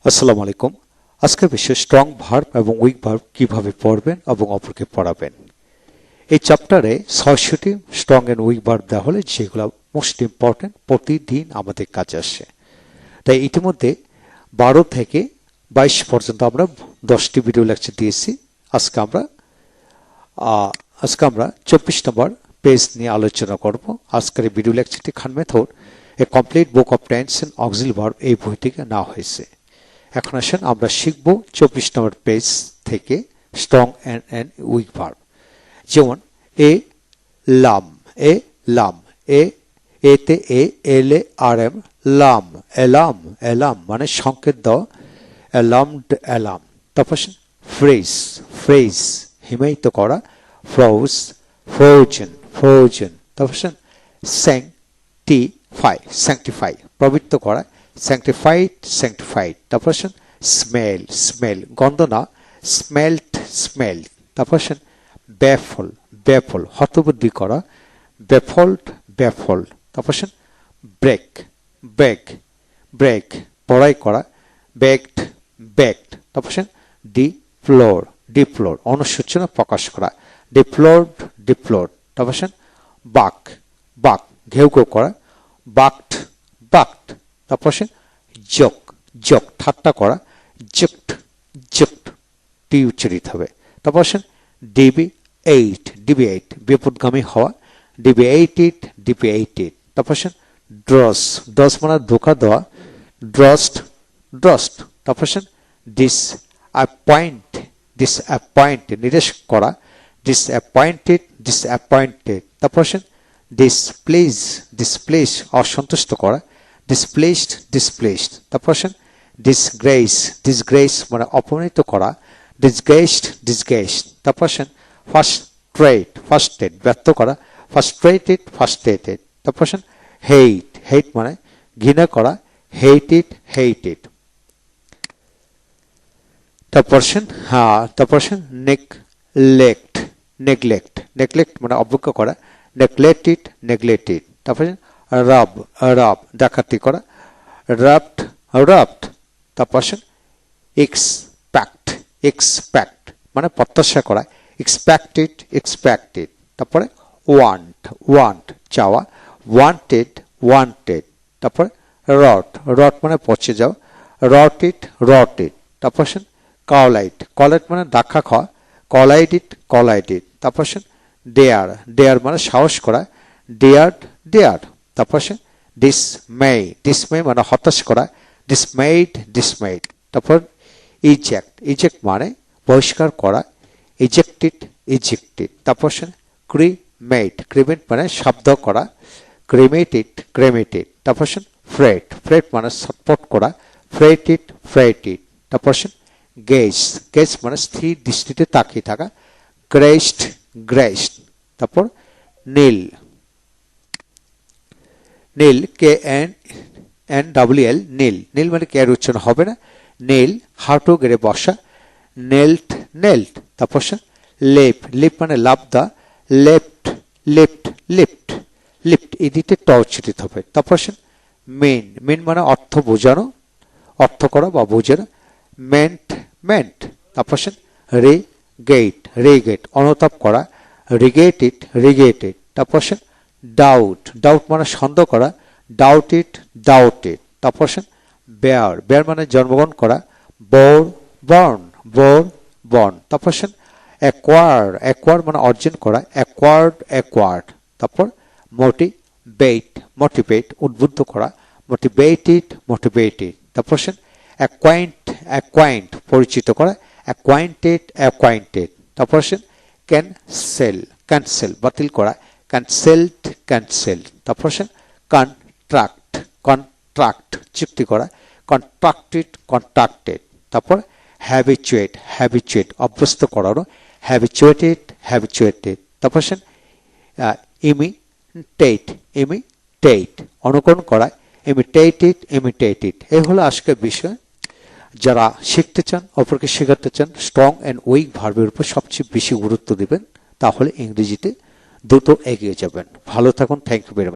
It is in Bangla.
আসসালামু আলাইকুম। আজকের বিষয় স্ট্রং ভার্ব এবং উইক ভার্ব কিভাবে পড়বেন এবং অপরকে পড়াবেন। এই চ্যাপ্টারে ৬০টি স্ট্রং এন্ড উইক ভার্ব দেওয়া হলে যেগুলো মোস্ট ইম্পর্টেন্ট প্রতিদিন আমাদের কাজে আসে। তাই ইতিমধ্যে ১২ থেকে ২২ পর্যন্ত আমরা 10টি ভিডিও লেকচার দিয়েছি। আজকে আমরা ২৪ নম্বর পেজ নিয়ে আলোচনা করব। আজকের এই ভিডিও লেকচারটি Khan method a complete book of tense and auxiliary verb এই বই থেকে নেওয়া হয়েছে। এখন আসেন আমরা শিখব ২৪ নম্বর পেজ থেকে স্ট্রং এন্ড উইক ভার্ব। যেমন লাম এতে এলে আর এম লাম এলাম মানে সংকেত দাও, অ্যালার্ম। তারপর ফ্রেজ হিমায়িত করা, ফ্রোজেন। তারপর স্যাংটিফাই প্রবৃত্ত করা, স্যাংটিফাইড। তারপর স্মেল গন্ধ না, স্মেলড। তারপর ব্যাফল হতবুদ্ধি করা, ব্যাফল্ড। তারপর ব্রেক বড়াই করা, বেকড। তারপর ডিপ্লোর অনুশোচনা প্রকাশ করা, ডিপ্লোর্ড। তারপর বাক ঘেউ করা, বাকড। তারপর জোক ঠাট্টা করা, জোকড টি উচ্চারিত হবে। তারপর ডিবিয়েট বিপদগামী হওয়া, ডিবিয়েটেড। তারপর ড্রস মানে ধোকা দেওয়া, ড্রস্ট। তারপর ডিসঅ্যাপয়েন্ট নিরাশ করা, ডিসঅ্যাপয়েন্টেড। তারপর ডিসপ্লেস অসন্তুষ্ট করা, ডিসপ্লেসড। তারপর ডিসগ্রেস মানে অপমানিত করা, ডিসগ্রেসড। তারপর ফার্স্ট্রেট ব্যর্থ করা, ফার্স্ট্রেটেড। তারপর হেট মানে ঘৃণা করা, হেটেড। তারপর নেগলেক্ট মানে অবজ্ঞা করা, নেগলেক্টেড। তারপর রাব ডাকাতি করা, রাবড। তারপর এক্সপেক্ট মানে প্রত্যাশা করা, এক্সপেক্টেড। তারপরে ওয়ান্ট চাওয়া, ওয়ান্টেড। তারপর রট মানে পচে যাও, রটেড। তারপর কলাইট মানে ধাক্কা খাওয়া, কলাইডেড। তারপর ডেয়ার মানে সাহস করা, ডেয়ার্ড। তারপর ডিসমে মানে হতাশ করা, ডিসমেইড। তারপর ইজেক্ট মানে বহিষ্কার করা, ইজেক্টেড। তারপর ক্রিমেট মানে শব্দ করা, ক্রেমেটেড। তারপর ফ্রেট মানে ছটফট করা, ফ্রেটেড। তারপর গেজ মানে স্থির দৃষ্টিতে তাকিয়ে থাকা, গ্রেসড। তারপর নীল KNWL নীল মানে কে উচ্চারণ হবে না, নীল হাঁটু গেড়ে বসা, নেল্ট। তারপর লিপ মানে লাভ দা, লিফট এদিকে ট উচ্চারিত হবে। তারপর মেন মানে অর্থ বোঝানো, অর্থ করা বা বোঝানো, মেন্ট। তারপর রেগেট অনুতাপ করা, রিগেটেড। তারপর ডাউট মানে সন্দেহ করা, ডাউটেড। তারপর বেয়ার মানে জন্মগ্রহণ করা, বর্ন। তারপর অ্যাকোয়ার মানে অর্জন করা, অ্যাকোয়ার্ড। তারপর মোটিভেট উদ্বুদ্ধ করা, মোটিভেটেড। তারপর অ্যাকোয়াইন্ট পরিচিত করা, অ্যাকোয়াইন্টেড। তারপর ক্যান্সেল বাতিল করা, ক্যান্সেলড। তারপর কন্ট্রাক্ট চুক্তি করা, কন্ট্রাক্টেড। তারপর হ্যাবিচুয়েট অভ্যস্ত করানো, হ্যাবিচুয়েটেড। তারপর ইমিটেট অনুকরণ করা, ইমিটেটেড। এই হলো আজকের বিষয়। যারা শিখতে চান, অপরকে শেখাতে চান, স্ট্রং এন্ড উইক ভার্বের উপর সবচেয়ে বেশি গুরুত্ব দিবেন, তাহলে ইংরেজিতে দ্রুত এগিয়ে যাবেন। ভালো থাকুন। Thank you very much.